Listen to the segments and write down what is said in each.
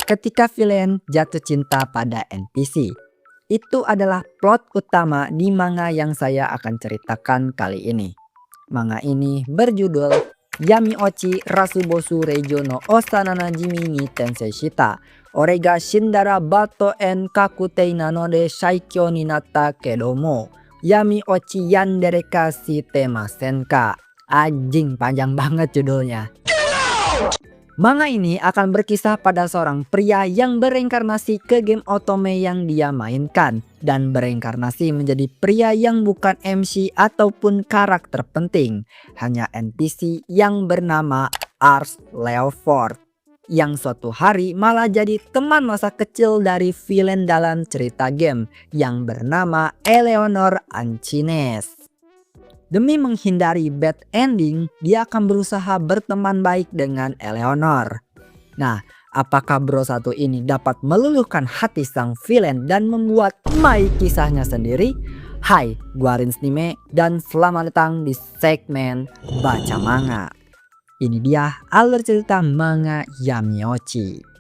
ketika villain jatuh cinta pada NPC. Itu adalah plot utama di manga yang saya akan ceritakan kali ini. Manga ini berjudul Yamiochi Rasubosu Reijo no Osanana Jimi ni Tensei Shita Orega Shindara Bato en Kakutei nanode Shaikyo ni natta kedomo Yamiochi Yandere ka shitemasen ka. Anjing, panjang banget judulnya. Manga ini akan berkisah pada seorang pria yang bereinkarnasi ke game otome yang dia mainkan dan bereinkarnasi menjadi pria yang bukan MC ataupun karakter penting, hanya NPC yang bernama Ars Leofort, yang suatu hari malah jadi teman masa kecil dari villain dalam cerita game yang bernama Eleanor Anchines. Demi menghindari bad ending, dia akan berusaha berteman baik dengan Eleanor. Nah, apakah bro satu ini dapat meluluhkan hati sang villain dan membuat mai kisahnya sendiri? Hai, gua Rins Nime dan selamat datang di segmen Baca Manga. Ini dia alur cerita manga Yamiochi.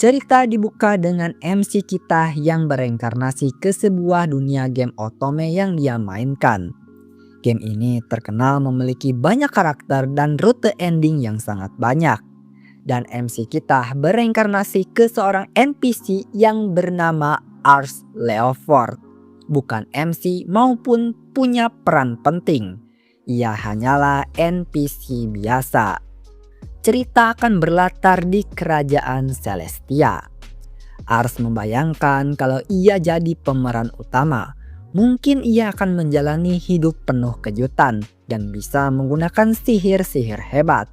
Cerita dibuka dengan MC kita yang bereinkarnasi ke sebuah dunia game otome yang dia mainkan. Game ini terkenal memiliki banyak karakter dan rute ending yang sangat banyak. Dan MC kita bereinkarnasi ke seorang NPC yang bernama Ars Leofort. Bukan MC maupun punya peran penting. Ia hanyalah NPC biasa. Cerita akan berlatar di kerajaan Celestia. Ars membayangkan kalau ia jadi pemeran utama, mungkin ia akan menjalani hidup penuh kejutan dan bisa menggunakan sihir-sihir hebat.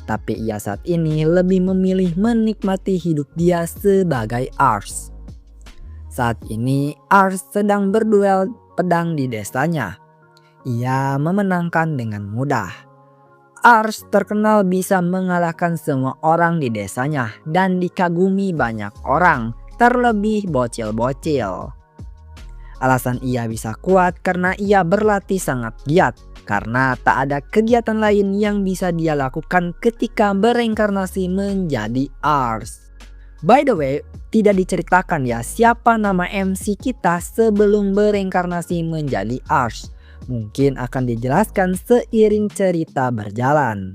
Tapi ia saat ini lebih memilih menikmati hidup dia sebagai Ars. Saat ini Ars sedang berduel pedang di desanya. Ia memenangkan dengan mudah. Ars terkenal bisa mengalahkan semua orang di desanya dan dikagumi banyak orang, terlebih bocil-bocil. Alasan ia bisa kuat karena ia berlatih sangat giat, karena tak ada kegiatan lain yang bisa dia lakukan ketika bereinkarnasi menjadi Ars. By the way, tidak diceritakan ya siapa nama MC kita sebelum bereinkarnasi menjadi Ars. Mungkin akan dijelaskan seiring cerita berjalan.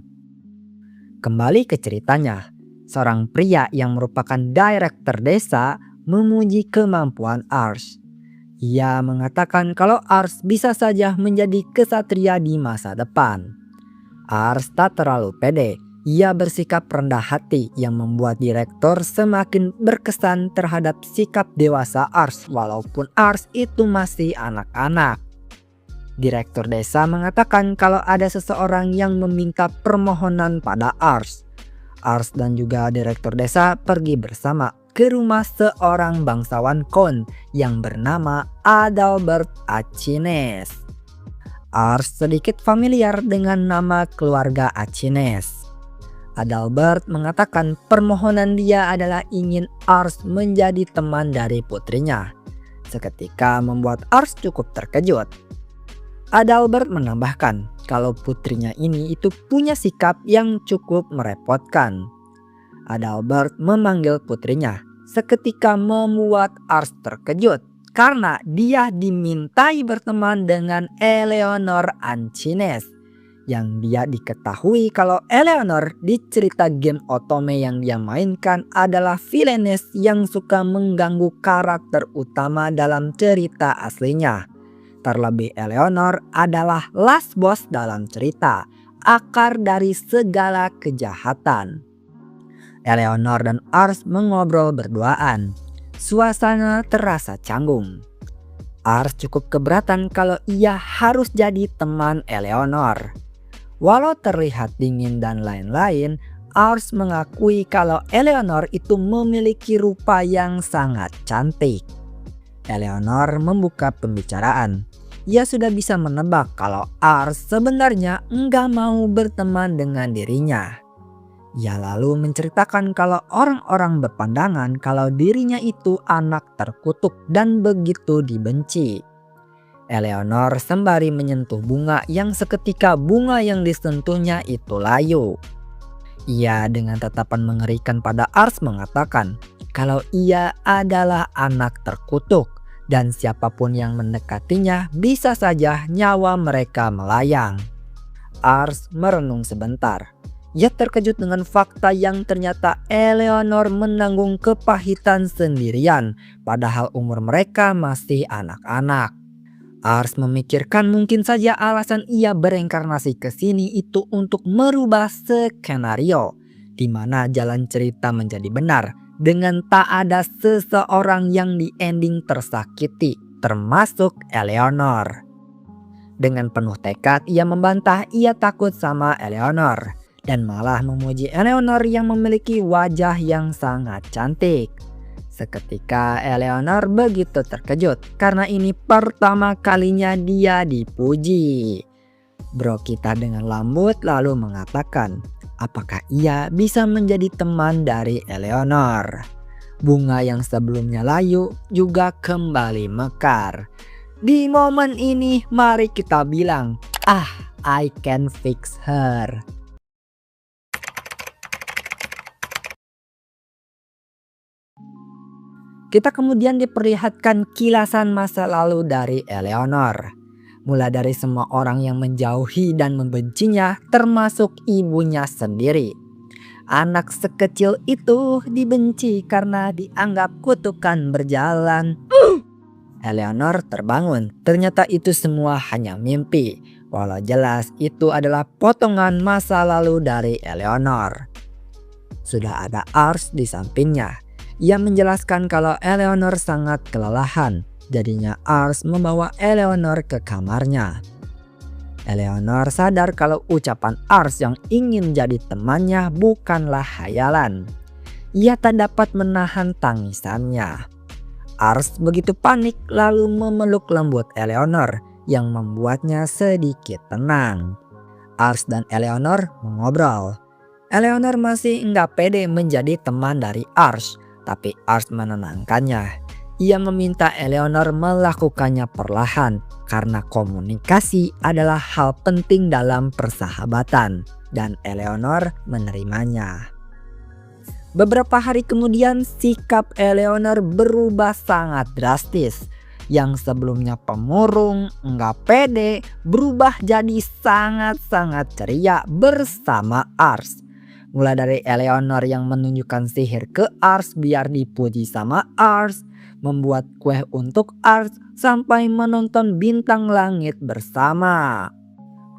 Kembali ke ceritanya, seorang pria yang merupakan direktur desa memuji kemampuan Ars. Ia mengatakan kalau Ars bisa saja menjadi kesatria di masa depan. Ars tak terlalu pede. Ia bersikap rendah hati yang membuat direktur semakin berkesan terhadap sikap dewasa Ars walaupun Ars itu masih anak-anak. Direktur desa mengatakan kalau ada seseorang yang meminta permohonan pada Ars. Ars dan juga direktur desa pergi bersama ke rumah seorang bangsawan Kon yang bernama Adalbert Achines. Ars sedikit familiar dengan nama keluarga Achines. Adalbert mengatakan permohonan dia adalah ingin Ars menjadi teman dari putrinya. Seketika membuat Ars cukup terkejut. Adalbert menambahkan kalau putrinya ini itu punya sikap yang cukup merepotkan. Adalbert memanggil putrinya, seketika membuat Ars terkejut karena dia dimintai berteman dengan Eleanor Anchines. Yang dia diketahui kalau Eleanor di cerita game otome yang dia mainkan adalah villainess yang suka mengganggu karakter utama dalam cerita aslinya. Terlebih Eleanor adalah last boss dalam cerita, akar dari segala kejahatan. Eleanor dan Ars mengobrol berduaan. Suasana terasa canggung. Ars cukup keberatan kalau ia harus jadi teman Eleanor. Walau terlihat dingin dan lain-lain, Ars mengakui kalau Eleanor itu memiliki rupa yang sangat cantik. Eleanor membuka pembicaraan. Ia sudah bisa menebak kalau Ars sebenarnya enggak mau berteman dengan dirinya. Ia lalu menceritakan kalau orang-orang berpandangan kalau dirinya itu anak terkutuk dan begitu dibenci. Eleanor sembari menyentuh bunga yang seketika bunga yang disentuhnya itu layu. Ia dengan tatapan mengerikan pada Ars mengatakan kalau ia adalah anak terkutuk dan siapapun yang mendekatinya bisa saja nyawa mereka melayang. Ars merenung sebentar. Ia terkejut dengan fakta yang ternyata Eleanor menanggung kepahitan sendirian padahal umur mereka masih anak-anak. Ars memikirkan mungkin saja alasan ia bereinkarnasi ke sini itu untuk merubah skenario di mana jalan cerita menjadi benar dengan tak ada seseorang yang di ending tersakiti, termasuk Eleanor. Dengan penuh tekad ia membantah ia takut sama Eleanor dan malah memuji Eleanor yang memiliki wajah yang sangat cantik. Seketika Eleanor begitu terkejut karena ini pertama kalinya dia dipuji. Bro kita dengan lembut lalu mengatakan apakah ia bisa menjadi teman dari Eleanor. Bunga yang sebelumnya layu juga kembali mekar. Di momen ini mari kita bilang, I can fix her. Kita kemudian diperlihatkan kilasan masa lalu dari Eleanor. Mulai dari semua orang yang menjauhi dan membencinya termasuk ibunya sendiri. Anak sekecil itu dibenci karena dianggap kutukan berjalan. Eleanor terbangun, ternyata itu semua hanya mimpi. Walau jelas itu adalah potongan masa lalu dari Eleanor. Sudah ada Ars di sampingnya. Ia menjelaskan kalau Eleanor sangat kelelahan. Jadinya Ars membawa Eleanor ke kamarnya. Eleanor sadar kalau ucapan Ars yang ingin jadi temannya bukanlah hayalan. Ia tak dapat menahan tangisannya. Ars begitu panik lalu memeluk lembut Eleanor yang membuatnya sedikit tenang. Ars dan Eleanor mengobrol. Eleanor masih enggak pede menjadi teman dari Ars. Tapi Ars menenangkannya. Ia meminta Eleanor melakukannya perlahan karena komunikasi adalah hal penting dalam persahabatan dan Eleanor menerimanya. Beberapa hari kemudian sikap Eleanor berubah sangat drastis. Yang sebelumnya pemurung, enggak pede, berubah jadi sangat-sangat ceria bersama Ars. Mulai dari Eleanor yang menunjukkan sihir ke Ars biar dipuji sama Ars, membuat kue untuk Ars, sampai menonton bintang langit bersama.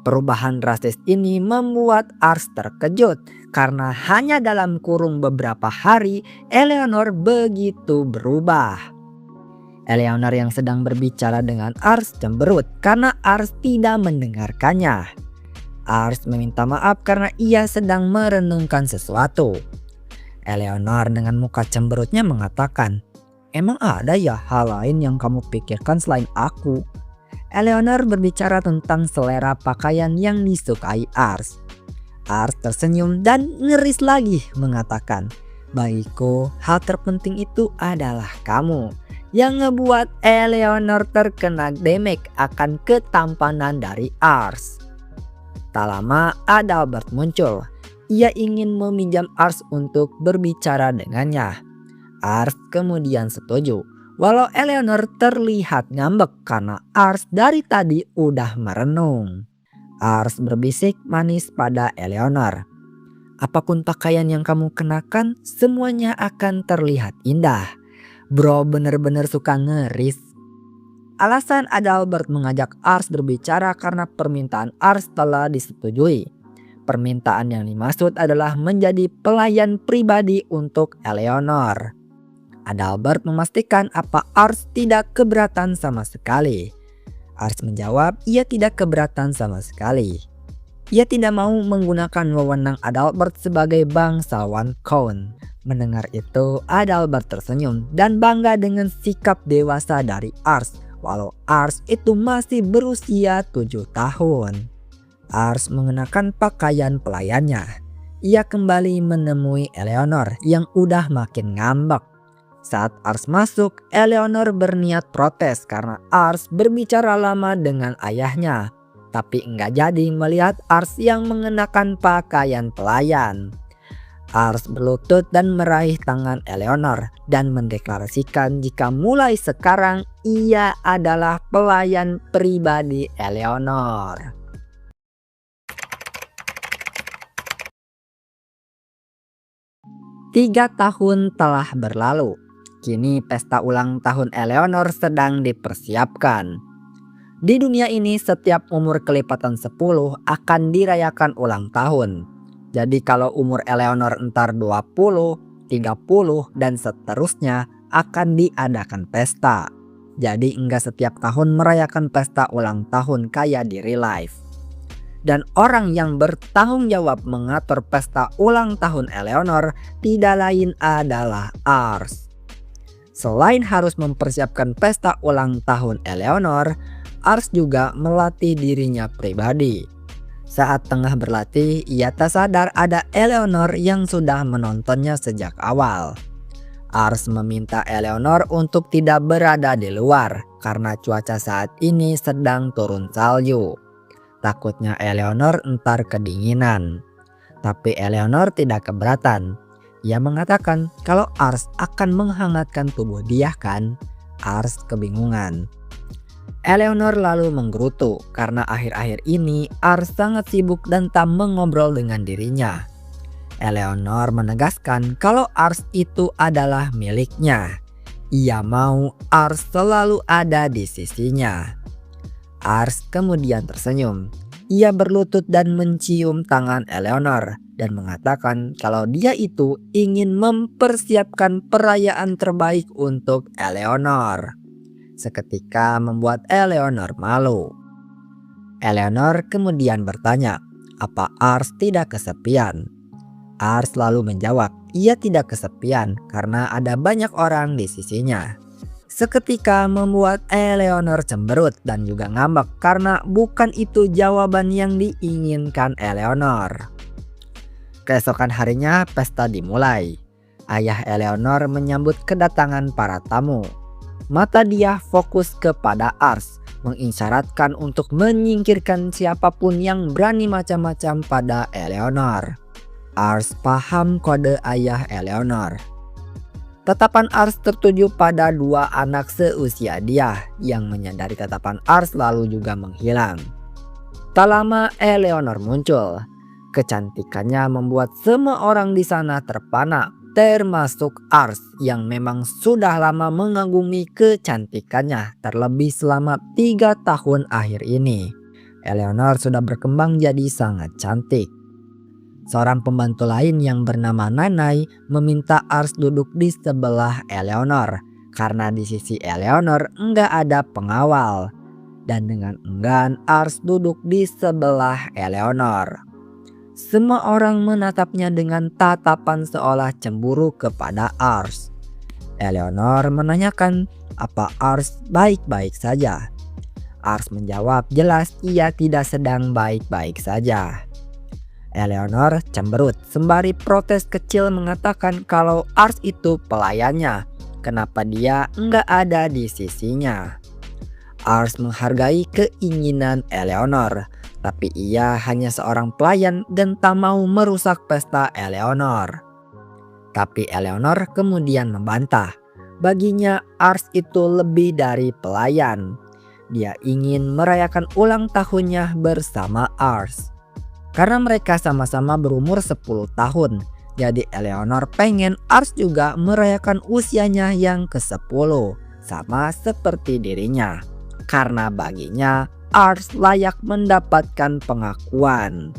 Perubahan drastis ini membuat Ars terkejut karena hanya dalam kurung beberapa hari Eleanor begitu berubah. Eleanor yang sedang berbicara dengan Ars cemberut karena Ars tidak mendengarkannya. Ars meminta maaf karena ia sedang merenungkan sesuatu. Eleanor dengan muka cemberutnya mengatakan, "Emang ada ya hal lain yang kamu pikirkan selain aku?" Eleanor berbicara tentang selera pakaian yang disukai Ars. Ars tersenyum dan ngeris lagi mengatakan, "Bagiku hal terpenting itu adalah kamu." Yang ngebuat Eleanor terkena damage akan ketampanan dari Ars. Tak lama Adalbert muncul. Ia ingin meminjam Ars untuk berbicara dengannya. Ars kemudian setuju. Walau Eleanor terlihat ngambek karena Ars dari tadi udah merenung. Ars berbisik manis pada Eleanor. "Apapun pakaian yang kamu kenakan, semuanya akan terlihat indah." Bro bener-bener suka ngeris. Alasan Adalbert mengajak Ars berbicara karena permintaan Ars telah disetujui. Permintaan yang dimaksud adalah menjadi pelayan pribadi untuk Eleanor. Adalbert memastikan apa Ars tidak keberatan sama sekali. Ars menjawab ia tidak keberatan sama sekali. Ia tidak mau menggunakan wewenang Adalbert sebagai bangsawan Count. Mendengar itu Adalbert tersenyum dan bangga dengan sikap dewasa dari Ars. Walau Ars itu masih berusia 7 tahun. Ars mengenakan pakaian pelayannya. ia kembali menemui Eleanor yang udah makin ngambek. Saat Ars masuk, Eleanor berniat protes karena Ars berbicara lama dengan ayahnya. Tapi enggak jadi melihat Ars yang mengenakan pakaian pelayan. Ars berlutut dan meraih tangan Eleanor dan mendeklarasikan jika mulai sekarang ia adalah pelayan pribadi Eleanor. 3 tahun telah berlalu. Kini pesta ulang tahun Eleanor sedang dipersiapkan. Di dunia ini setiap umur kelipatan 10 akan dirayakan ulang tahun. Jadi kalau umur Eleanor entar 20, 30 dan seterusnya akan diadakan pesta. Jadi enggak setiap tahun merayakan pesta ulang tahun kayak di real life. Dan orang yang bertanggung jawab mengatur pesta ulang tahun Eleanor tidak lain adalah Ars. Selain harus mempersiapkan pesta ulang tahun Eleanor, Ars juga melatih dirinya pribadi. Saat tengah berlatih, ia tak sadar ada Eleanor yang sudah menontonnya sejak awal. Ars meminta Eleanor untuk tidak berada di luar karena cuaca saat ini sedang turun salju. Takutnya Eleanor entar kedinginan. Tapi Eleanor tidak keberatan. Ia mengatakan kalau Ars akan menghangatkan tubuh dia kan. Ars kebingungan. Eleanor lalu menggerutu karena akhir-akhir ini Ars sangat sibuk dan tak mengobrol dengan dirinya. Eleanor menegaskan kalau Ars itu adalah miliknya. Ia mau Ars selalu ada di sisinya. Ars kemudian tersenyum. Ia berlutut dan mencium tangan Eleanor dan mengatakan kalau dia itu ingin mempersiapkan perayaan terbaik untuk Eleanor. Seketika membuat Eleanor malu. Eleanor kemudian bertanya, apa Ars tidak kesepian? Ars lalu menjawab, ia tidak kesepian karena ada banyak orang di sisinya. Seketika membuat Eleanor cemberut dan juga ngambek karena bukan itu jawaban yang diinginkan Eleanor. Keesokan harinya pesta dimulai. Ayah Eleanor menyambut kedatangan para tamu. Mata dia fokus kepada Ars, mengisyaratkan untuk menyingkirkan siapapun yang berani macam-macam pada Eleanor. Ars paham kode ayah Eleanor. Tatapan Ars tertuju pada 2 anak seusia dia yang menyadari tatapan Ars lalu juga menghilang. Tak lama Eleanor muncul. Kecantikannya membuat semua orang di sana terpana, termasuk Ars yang memang sudah lama mengagumi kecantikannya terlebih selama 3 tahun akhir ini. Eleanor sudah berkembang jadi sangat cantik. Seorang pembantu lain yang bernama Nanai meminta Ars duduk di sebelah Eleanor karena di sisi Eleanor enggak ada pengawal. Dan dengan enggan Ars duduk di sebelah Eleanor. Semua orang menatapnya dengan tatapan seolah cemburu kepada Ars. Eleanor menanyakan apa Ars baik-baik saja. Ars menjawab jelas ia tidak sedang baik-baik saja. Eleanor cemberut sembari protes kecil mengatakan kalau Ars itu pelayannya. Kenapa dia enggak ada di sisinya? Ars menghargai keinginan Eleanor. Tapi ia hanya seorang pelayan dan tak mau merusak pesta Eleanor. Tapi Eleanor kemudian membantah. Baginya Ars itu lebih dari pelayan. Dia ingin merayakan ulang tahunnya bersama Ars. Karena mereka sama-sama berumur 10 tahun. Jadi Eleanor pengen Ars juga merayakan usianya yang ke-10. Sama seperti dirinya. Karena baginya Ars layak mendapatkan pengakuan.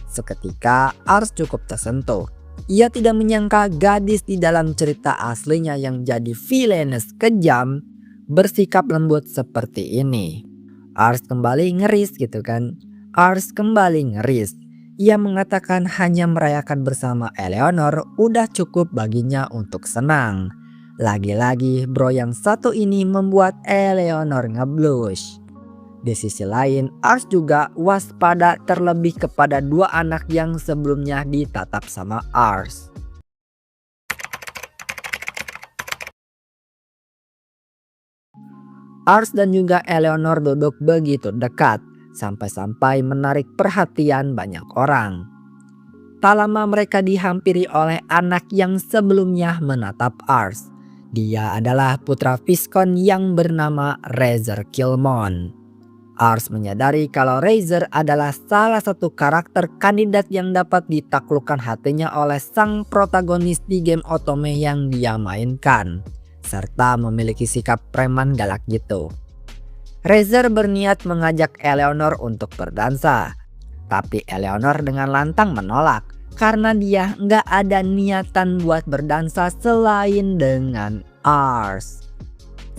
Seketika Ars cukup tersentuh. Ia tidak menyangka gadis di dalam cerita aslinya yang jadi villainess kejam bersikap lembut seperti ini. Ars kembali ngeris gitu kan. Ars kembali ngeris. Ia mengatakan hanya merayakan bersama Eleanor udah cukup baginya untuk senang. Lagi-lagi bro yang satu ini membuat Eleanor ngeblush. Di sisi lain, Ars juga waspada terlebih kepada dua anak yang sebelumnya ditatap sama Ars. Ars dan juga Eleanor duduk begitu dekat, sampai-sampai menarik perhatian banyak orang. Tak lama mereka dihampiri oleh anak yang sebelumnya menatap Ars. Dia adalah putra Viscount yang bernama Razor Kilmon. Ars menyadari kalau Razor adalah salah satu karakter kandidat yang dapat ditaklukkan hatinya oleh sang protagonis di game Otome yang dia mainkan, serta memiliki sikap preman galak gitu. Razor berniat mengajak Eleanor untuk berdansa, tapi Eleanor dengan lantang menolak karena dia nggak ada niatan buat berdansa selain dengan Ars.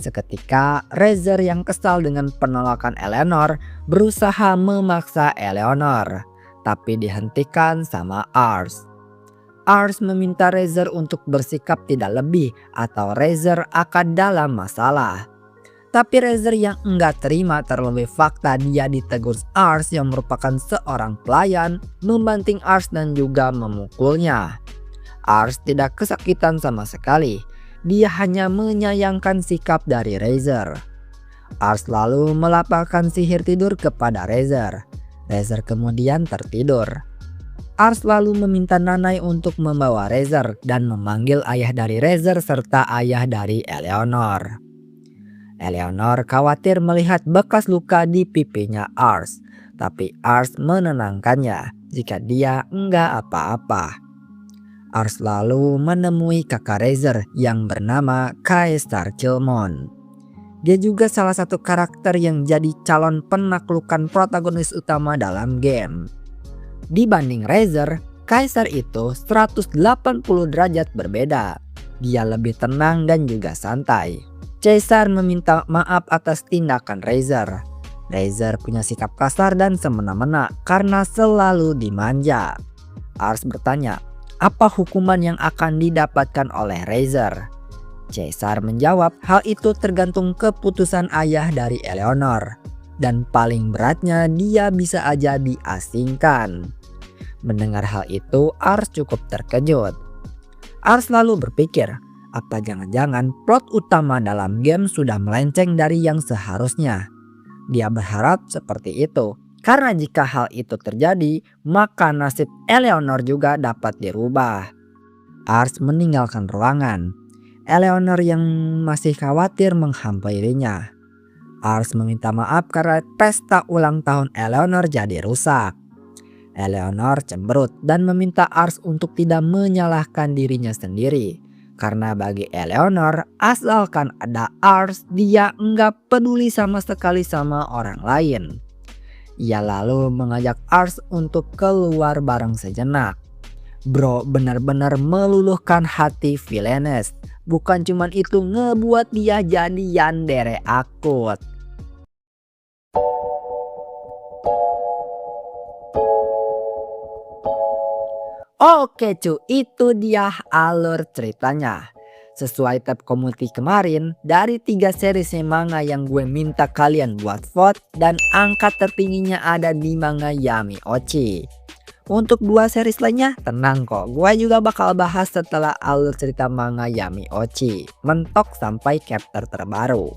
Seketika, Razor yang kesal dengan penolakan Eleanor berusaha memaksa Eleanor, tapi dihentikan sama Ars. Ars meminta Razor untuk bersikap tidak lebih atau Razor akan dalam masalah. Tapi Razor yang enggak terima terlebih fakta dia ditegur Ars yang merupakan seorang pelayan, membanting Ars dan juga memukulnya. Ars tidak kesakitan sama sekali. Dia hanya menyayangkan sikap dari Razor. Ars lalu melapangkan sihir tidur kepada Razor. Razor kemudian tertidur. Ars lalu meminta Nanai untuk membawa Razor dan memanggil ayah dari Razor serta ayah dari Eleanor. Eleanor khawatir melihat bekas luka di pipinya Ars, tapi Ars menenangkannya jika dia enggak apa-apa. Ars lalu menemui kakak Razor yang bernama Caesar Kilmon. Dia juga salah satu karakter yang jadi calon penaklukan protagonis utama dalam game. Dibanding Razor, Caesar itu 180 derajat berbeda. Dia lebih tenang dan juga santai. Caesar meminta maaf atas tindakan Razor. Razor punya sikap kasar dan semena-mena karena selalu dimanja. Ars bertanya, apa hukuman yang akan didapatkan oleh Razor? Caesar menjawab hal itu tergantung keputusan ayah dari Eleanor. Dan paling beratnya dia bisa aja diasingkan. Mendengar hal itu Ars cukup terkejut. Ars lalu berpikir, apa jangan-jangan plot utama dalam game sudah melenceng dari yang seharusnya. Dia berharap seperti itu. Karena jika hal itu terjadi, maka nasib Eleanor juga dapat dirubah. Ars meninggalkan ruangan. Eleanor yang masih khawatir menghampirinya. Ars meminta maaf karena pesta ulang tahun Eleanor jadi rusak. Eleanor cemberut dan meminta Ars untuk tidak menyalahkan dirinya sendiri. Karena bagi Eleanor, asalkan ada Ars, dia nggak peduli sama sekali sama orang lain. Ia lalu mengajak Ars untuk keluar bareng sejenak. Bro benar-benar meluluhkan hati Villainess. Bukan cuman itu ngebuat dia jadi yandere akut. Oke cu, itu dia alur ceritanya. Sesuai tab community kemarin, dari 3 series manga yang gue minta kalian buat vote dan angka tertingginya ada di manga Yami Ochi. Untuk 2 series lainnya tenang kok, gue juga bakal bahas setelah alur cerita manga Yami Ochi mentok sampai chapter terbaru.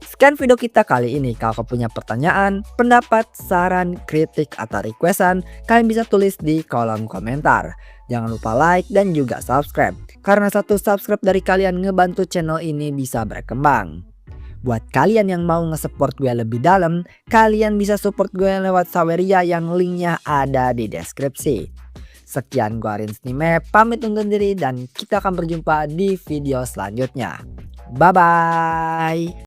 Sekian video kita kali ini. Kalau punya pertanyaan, pendapat, saran, kritik, atau requestan, kalian bisa tulis di kolom komentar. Jangan lupa like dan juga subscribe, karena satu subscribe dari kalian ngebantu channel ini bisa berkembang. Buat kalian yang mau nge-support gue lebih dalam, kalian bisa support gue lewat Saweria yang linknya ada di deskripsi. Sekian, gue Arin Snime, pamit undur diri dan kita akan berjumpa di video selanjutnya. Bye-bye.